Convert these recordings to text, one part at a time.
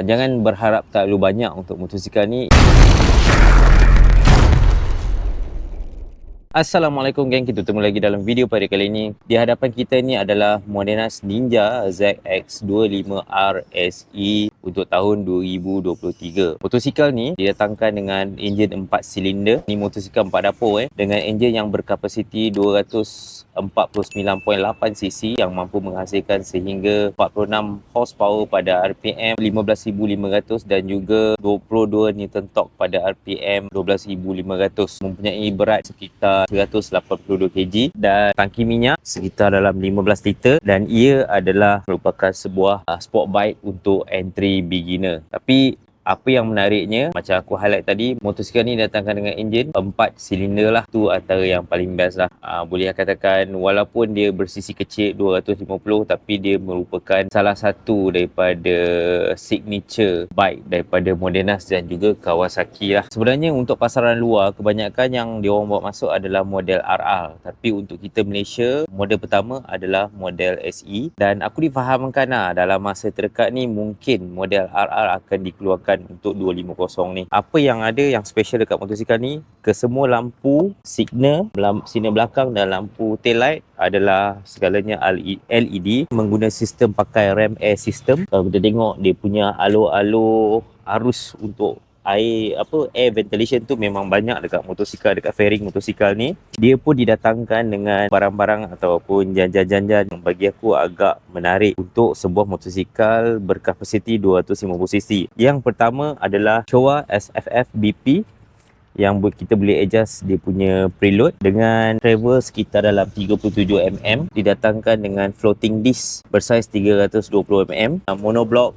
Jangan berharap terlalu banyak untuk motosikal ni. Assalamualaikum geng, kita bertemu lagi dalam video pada kali ini. Di hadapan kita ni adalah Modenas Ninja ZX25R SE untuk tahun 2023. Motosikal ni didatangkan dengan enjin 4 silinder. Ni motosikal 4 dapur dengan enjin yang berkapasiti 249.8cc yang mampu menghasilkan sehingga 46 horsepower pada RPM 15,500 dan juga 22 Newton torque pada RPM 12,500. Mempunyai berat sekitar 182 kg dan tangki minyak sekitar dalam 15 liter, dan ia adalah merupakan sebuah sport bike untuk entry beginner. Tapi apa yang menariknya, macam aku highlight tadi, motosikal ni datangkan dengan enjin 4 silinder lah. Tu antara yang paling best lah. Boleh katakan walaupun dia bersisi kecil 250, tapi dia merupakan salah satu daripada signature bike daripada Modenas dan juga Kawasaki lah. Sebenarnya untuk pasaran luar, kebanyakan yang diorang bawa masuk adalah model RR. Tapi untuk kita Malaysia, model pertama adalah model SE. Dan aku difahamkan lah, dalam masa terdekat ni mungkin model RR akan dikeluarkan untuk 250 ni. Apa yang ada yang special dekat motosikal ni, kesemua lampu signal belakang dan lampu tail light adalah segalanya LED, menggunakan sistem pakai ram air system. Kalau kita tengok dia punya alur-alur arus untuk air ventilation tu memang banyak dekat motosikal, dekat fairing motosikal ni. Dia pun didatangkan dengan barang-barang ataupun janjan-janjan yang bagi aku agak menarik untuk sebuah motosikal berkapasiti 250cc. Yang pertama adalah Showa SFF BP yang kita boleh adjust dia punya preload dengan travel sekitar dalam 37mm, didatangkan dengan floating disc bersaiz 320mm, monoblock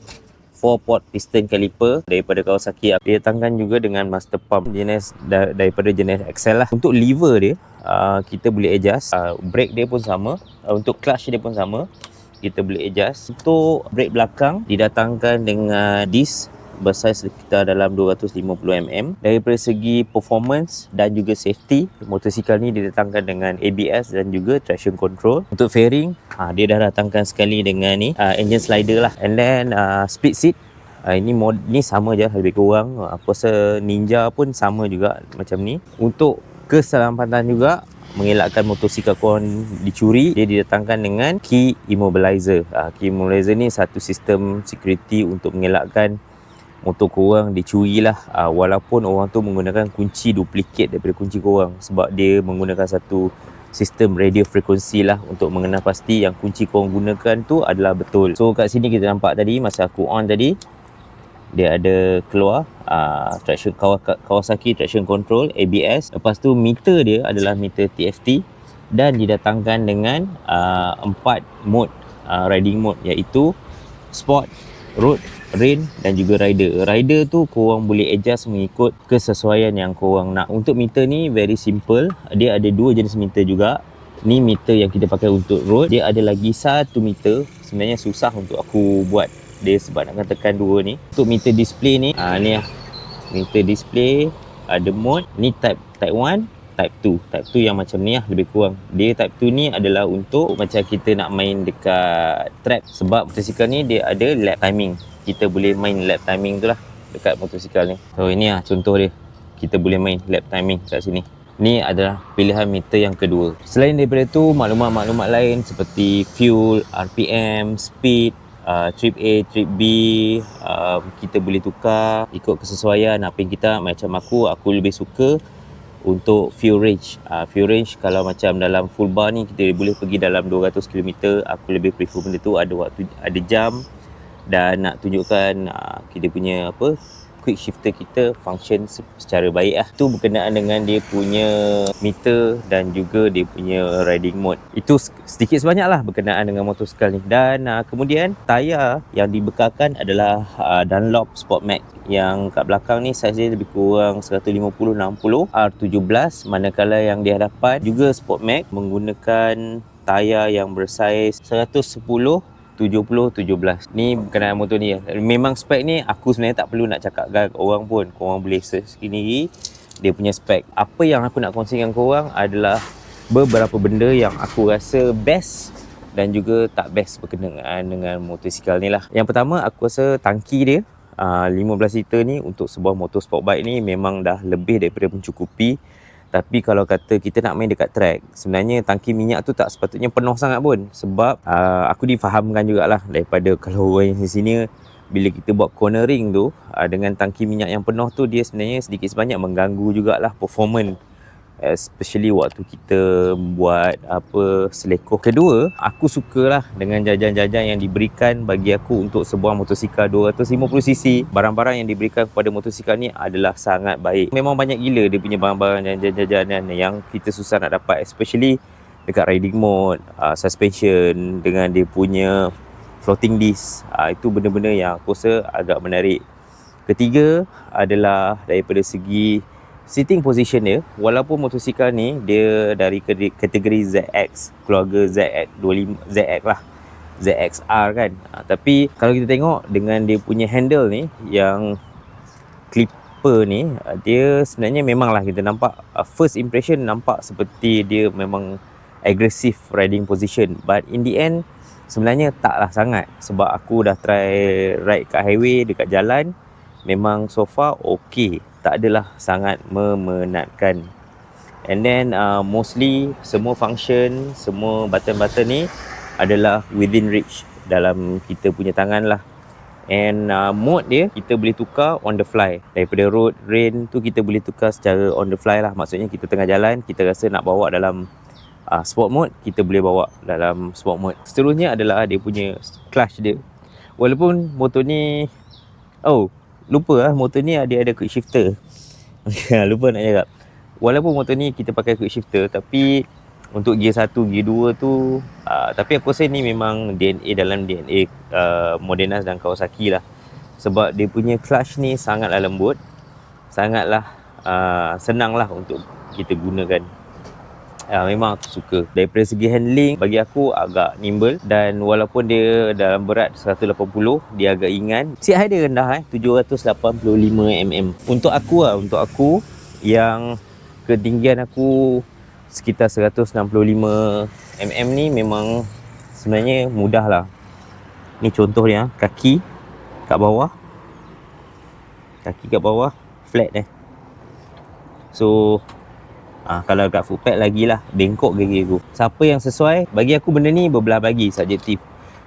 4-port piston caliper daripada Kawasaki. Dia datangkan juga dengan master pump jenis daripada jenis XL lah. Untuk lever dia, kita boleh adjust. Brake dia pun sama. Untuk clutch dia pun sama, kita boleh adjust. Untuk brake belakang didatangkan dengan disc bersaiz sekitar dalam 250mm. Daripada segi performance dan juga safety, motosikal ni didatangkan dengan ABS dan juga traction control. Untuk fairing, dia dah datangkan sekali dengan ni engine slider lah. And then split seat, ni sama je lebih kurang. Aku rasa Ninja pun sama juga macam ni. Untuk keselamatan juga, mengelakkan motosikal korang dicuri, dia didatangkan dengan key immobilizer. Key immobilizer ni satu sistem security untuk mengelakkan motor korang dicuri lah, walaupun orang tu menggunakan kunci duplicate daripada kunci korang, sebab dia menggunakan satu sistem radio frekuensi lah untuk mengenal pasti yang kunci korang gunakan tu adalah betul. So kat sini kita nampak tadi masa aku on tadi, dia ada keluar traction Kawasaki traction control, ABS. Lepas tu meter dia adalah meter TFT dan didatangkan dengan 4 mode riding mode, iaitu Sport, Road, Rain dan juga Rider. Rider tu korang boleh adjust mengikut kesesuaian yang korang nak. Untuk meter ni very simple. Dia ada dua jenis meter juga. Ni meter yang kita pakai untuk road. Dia ada lagi satu meter. Sebenarnya susah untuk aku buat dia sebab nak tekan dua ni. Untuk meter display ni, ni lah. Meter display ada mode. Ni type 1, Type 2. Type 2 yang macam ni lah lebih kurang. Dia Type 2 ni adalah untuk macam kita nak main dekat track. Sebab motosikal ni dia ada lap timing. Kita boleh main lap timing tu lah dekat motosikal ni. So ini lah contoh dia. Kita boleh main lap timing kat sini. Ni adalah pilihan meter yang kedua. Selain daripada tu, maklumat-maklumat lain seperti fuel, RPM, speed, trip A, trip B, kita boleh tukar ikut kesesuaian apa yang kita. Macam aku lebih suka untuk fuel range. Fuel range kalau macam dalam full bar ni kita boleh pergi dalam 200 km. Aku lebih prefer benda tu ada waktu, ada jam, dan nak tunjukkan kita punya quick shifter kita function secara baik lah. Itu berkenaan dengan dia punya meter dan juga dia punya riding mode. Itu sedikit sebanyak lah berkenaan dengan motosikal ni. Dan kemudian tayar yang dibekalkan adalah Dunlop Sport Max. Yang kat belakang ni saiz dia lebih kurang 150/60 R17, manakala yang di hadapan juga Sport Max menggunakan tayar yang bersaiz 110/70/17. Ni berkenaan motor ni. Memang spek ni aku sebenarnya tak perlu nak cakap dengan orang pun. Korang boleh search sendiri dia punya spek. Apa yang aku nak kongsikan korang adalah beberapa benda yang aku rasa best dan juga tak best berkenaan dengan motosikal ni lah. Yang pertama, aku rasa tangki dia 15 liter ni untuk sebuah motor sport bike ni memang dah lebih daripada mencukupi. Tapi kalau kata kita nak main dekat track, sebenarnya tangki minyak tu tak sepatutnya penuh sangat pun. Sebab aku difahamkan jugalah daripada kalau orang yang sini, bila kita buat cornering tu dengan tangki minyak yang penuh tu, dia sebenarnya sedikit sebanyak mengganggu jugalah performance, especially waktu kita buat selekoh. Kedua, aku sukalah dengan jajan-jajan yang diberikan bagi aku untuk sebuah motosikal 250cc. Barang-barang yang diberikan kepada motosikal ni adalah sangat baik. Memang banyak gila dia punya barang-barang jajan-jajanan yang kita susah nak dapat, especially dekat riding mode, suspension dengan dia punya floating disc. Itu benda-benda yang aku rasa agak menarik. Ketiga adalah daripada segi sitting position dia. Walaupun motosikal ni dia dari kategori ZX, keluarga ZX25, ZX lah, ZXR kan, tapi kalau kita tengok dengan dia punya handle ni yang clipper ni, dia sebenarnya memanglah kita nampak, first impression nampak seperti dia memang aggressive riding position, but in the end sebenarnya taklah sangat. Sebab aku dah try ride kat highway, dekat jalan, memang so far okay, tak adalah sangat memenatkan. And then mostly semua function, semua button-button ni adalah within reach dalam kita punya tangan lah. And mode dia kita boleh tukar on the fly. Daripada road, rain tu kita boleh tukar secara on the fly lah. Maksudnya kita tengah jalan, kita rasa nak bawa dalam sport mode, kita boleh bawa dalam sport mode. Seterusnya adalah dia punya clutch dia. Walaupun motor ni, lupa motor ni ada quick shifter. Lupa nak cakap. Walaupun motor ni kita pakai quick shifter, tapi untuk gear 1, gear 2 tu tapi aku rasa ni memang DNA dalam DNA Modenas dan Kawasaki lah. Sebab dia punya clutch ni sangatlah lembut, sangatlah senang lah untuk kita gunakan. Memang aku suka. Daripada segi handling, bagi aku agak nimble, dan walaupun dia dalam berat 180, dia agak ringan. Seat height dia rendah 785mm. Untuk aku yang ketinggian aku sekitar 165mm ni, memang sebenarnya mudah lah. Ni contoh dia, kaki kat bawah flat So kalau kat footpad lagilah bengkok gigi aku. Siapa yang sesuai, bagi aku benda ni berbelah bagi, subjektif.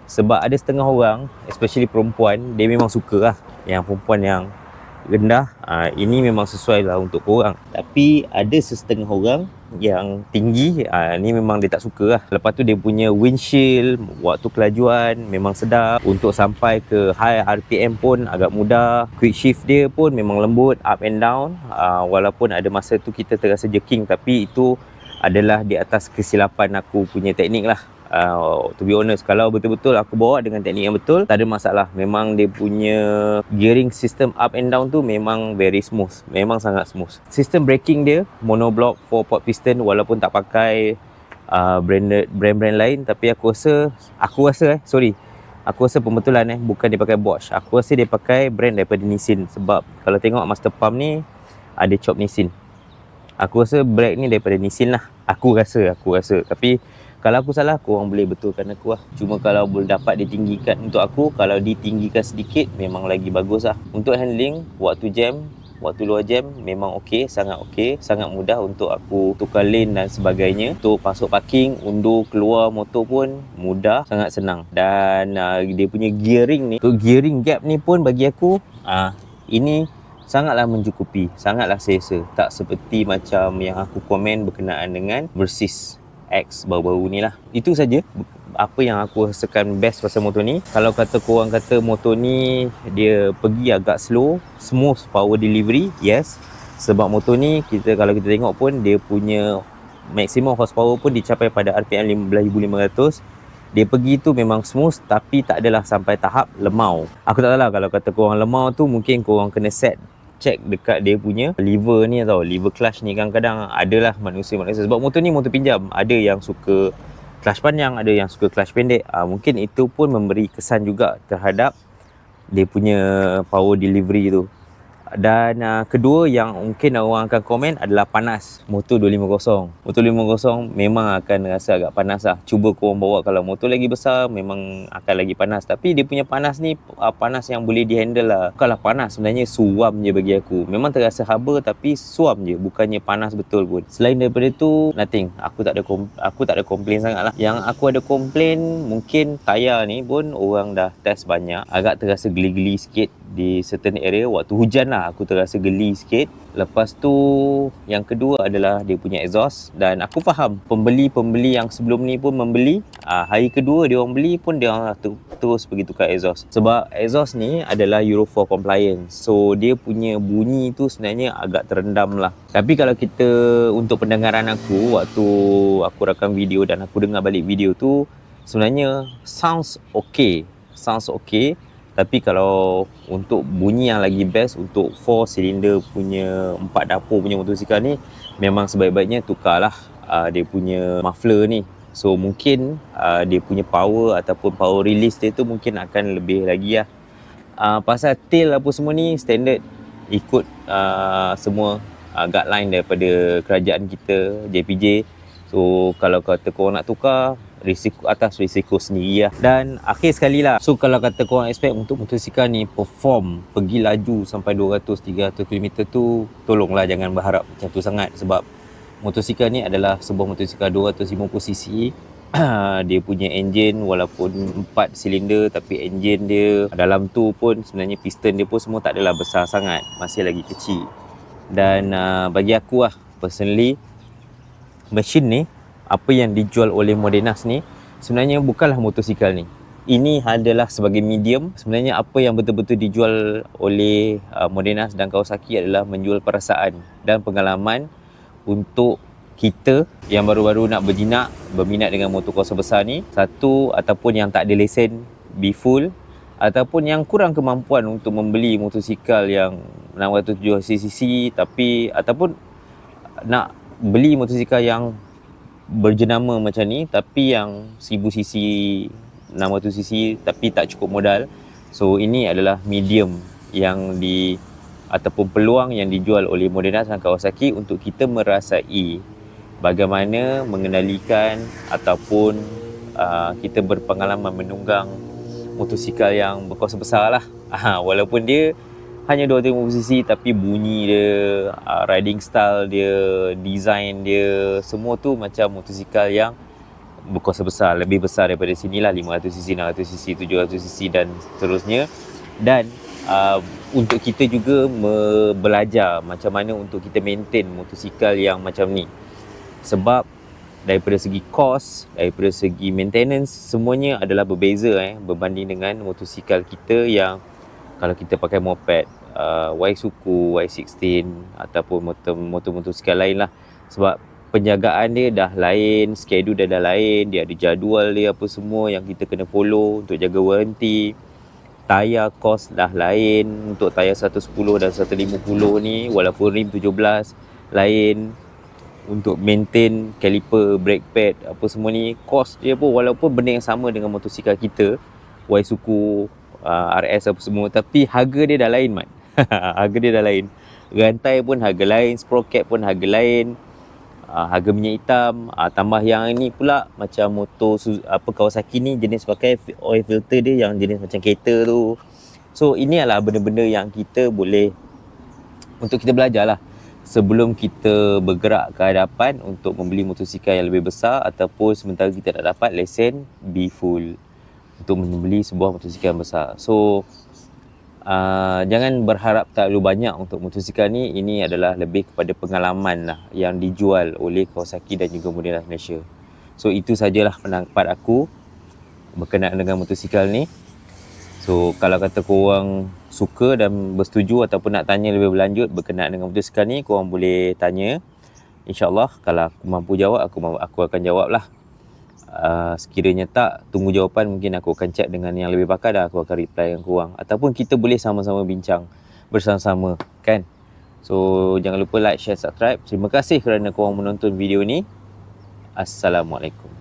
Sebab ada setengah orang, especially perempuan, dia memang suka lah yang perempuan yang rendah. Ini memang sesuai lah untuk korang. Tapi ada setengah orang yang tinggi, ni memang dia tak suka lah. Lepas tu dia punya windshield waktu kelajuan memang sedap. Untuk sampai ke high RPM pun agak mudah. Quick shift dia pun memang lembut, up and down. Walaupun ada masa tu kita terasa jerking, tapi itu adalah di atas kesilapan aku punya teknik lah. To be honest, kalau betul-betul aku bawa dengan teknik yang betul, tak ada masalah. Memang dia punya gearing system up and down tu memang very smooth, memang sangat smooth. Sistem braking dia monoblock 4-port piston, walaupun tak pakai brand-brand lain, tapi aku rasa pembetulan bukan dia pakai Bosch. Aku rasa dia pakai brand daripada Nissin. Sebab kalau tengok master pump ni ada chop Nissin. Aku rasa brake ni daripada Nissin lah. Aku rasa. Tapi kalau aku salah, korang boleh betulkan aku lah. Cuma kalau boleh dapat ditinggikan, untuk aku, kalau ditinggikan sedikit memang lagi bagus lah. Untuk handling, waktu luar jam memang okey, sangat mudah untuk aku tukar lane dan sebagainya. Untuk masuk parking, undur keluar motor pun mudah, sangat senang. Dan dia punya gearing ni, untuk gearing gap ni pun bagi aku ini sangatlah mencukupi, sangatlah selesa. Tak seperti macam yang aku komen berkenaan dengan Versys X baru-baru ni lah. Itu saja apa yang aku rasakan best pasal motor ni. Kalau kata korang kata motor ni dia pergi agak slow, smooth power delivery, yes. Sebab motor ni kalau kita tengok pun, dia punya maximum horsepower pun dicapai pada RPM 15,500. Dia pergi tu memang smooth, tapi tak adalah sampai tahap lemau. Aku tak tahu lah, kalau kata korang lemau tu, mungkin korang kena check dekat dia punya lever ni tau, lever clutch ni. Kadang-kadang adalah manusia sebab motor ni motor pinjam, ada yang suka clutch panjang, ada yang suka clutch pendek. Mungkin itu pun memberi kesan juga terhadap dia punya power delivery tu. Dan kedua yang mungkin orang akan komen adalah panas. Motor 250. Motor 250 memang akan rasa agak panas lah. Cuba korang bawa, kalau motor lagi besar memang akan lagi panas. Tapi dia punya panas ni panas yang boleh dihandle lah. Bukanlah panas, sebenarnya suam je bagi aku. Memang terasa haba tapi suam je, bukannya panas betul pun. Selain daripada tu, nothing. Aku tak ada komplain sangat lah. Yang aku ada komplain mungkin tayar ni pun orang dah test banyak, agak terasa geli-geli sikit di certain area. Waktu hujan lah aku terasa geli sikit. Lepas tu yang kedua adalah dia punya exhaust. Dan aku faham pembeli-pembeli yang sebelum ni pun membeli, hari kedua dia orang beli pun dia orang terus pergi tukar exhaust. Sebab exhaust ni adalah Euro 4 compliant, so dia punya bunyi tu sebenarnya agak terendam lah. Tapi kalau kita, untuk pendengaran aku waktu aku rakam video dan aku dengar balik video tu, sebenarnya sounds okay. Tapi kalau untuk bunyi yang lagi best untuk 4 silinder punya 4 dapur punya motosikal ni, memang sebaik-baiknya tukarlah dia punya muffler ni. So mungkin dia punya power ataupun power release dia tu mungkin akan lebih lagi lah. Pasal tail apa semua ni standard, ikut semua guideline daripada kerajaan kita, JPJ. So kalau kata korang nak tukar, risiko atas risiko sendiri lah. Dan akhir sekali lah, so kalau kata korang expect untuk motosikal ni perform, pergi laju sampai 200-300 km tu, tolonglah jangan berharap macam tu sangat. Sebab motosikal ni adalah sebuah motosikal 250cc. Dia punya enjin walaupun 4 silinder, tapi enjin dia dalam tu pun sebenarnya piston dia pun semua tak adalah besar sangat, masih lagi kecil. Dan bagi aku lah personally, mesin ni, apa yang dijual oleh Modenas ni sebenarnya bukanlah motosikal ni. Ini adalah sebagai medium. Sebenarnya apa yang betul-betul dijual oleh Modenas dan Kawasaki adalah menjual perasaan dan pengalaman untuk kita yang baru-baru nak berminat dengan motor kuasa besar ni. Satu, ataupun yang tak ada lesen be full, ataupun yang kurang kemampuan untuk membeli motosikal yang 670cc, tapi ataupun nak beli motosikal yang berjenama macam ni tapi yang 1000cc, 600cc tapi tak cukup modal. So ini adalah medium yang ataupun peluang yang dijual oleh Modenas dan Kawasaki untuk kita merasai bagaimana mengendalikan ataupun kita berpengalaman menunggang motosikal yang berkuasa besar lah. Walaupun dia hanya 250cc tapi bunyi dia, riding style dia, design dia, semua tu macam motosikal yang berkuasa besar, lebih besar daripada sini lah, 500cc, 600cc, 700cc dan seterusnya. Dan untuk kita juga belajar macam mana untuk kita maintain motosikal yang macam ni. Sebab daripada segi cost, daripada segi maintenance, semuanya adalah berbeza berbanding dengan motosikal kita yang kalau kita pakai moped, Y-Suku, Y16 ataupun motor-motosikal lain lah. Sebab penjagaan dia dah lain, schedule dia dah lain, dia ada jadual dia apa semua yang kita kena follow untuk jaga warranty. Tayar cost dah lain, untuk tayar 110 dan 150 ni walaupun rim 17 lain. Untuk maintain caliper, brake pad apa semua ni, cost dia pun walaupun benda yang sama dengan motosikal kita Y-Suku, RS apa semua, tapi harga dia dah lain man. Harga dia dah lain. Rantai pun harga lain, sprocket pun harga lain, harga minyak hitam, tambah yang ini pula macam motor Kawasaki ni jenis pakai oil filter dia yang jenis macam kereta tu. So ini adalah benda-benda yang kita boleh untuk kita belajar lah sebelum kita bergerak ke hadapan untuk membeli motosikal yang lebih besar, ataupun sementara kita tak dapat lesen be full untuk membeli sebuah motosikal yang besar. So jangan berharap terlalu banyak untuk motosikal ni. Ini adalah lebih kepada pengalaman lah yang dijual oleh Kawasaki dan juga Modenas Malaysia. So itu sajalah pendapat aku berkenaan dengan motosikal ni. So kalau kata korang suka dan bersetuju ataupun nak tanya lebih berlanjut berkenaan dengan motosikal ni, korang boleh tanya. InsyaAllah kalau aku mampu jawab, aku akan jawab lah. Sekiranya tak, tunggu jawapan, mungkin aku akan chat dengan yang lebih pakar dan aku akan reply dengan korang. Ataupun kita boleh sama-sama bincang bersama-sama kan. So jangan lupa like, share, subscribe. Terima kasih kerana korang menonton video ni. Assalamualaikum.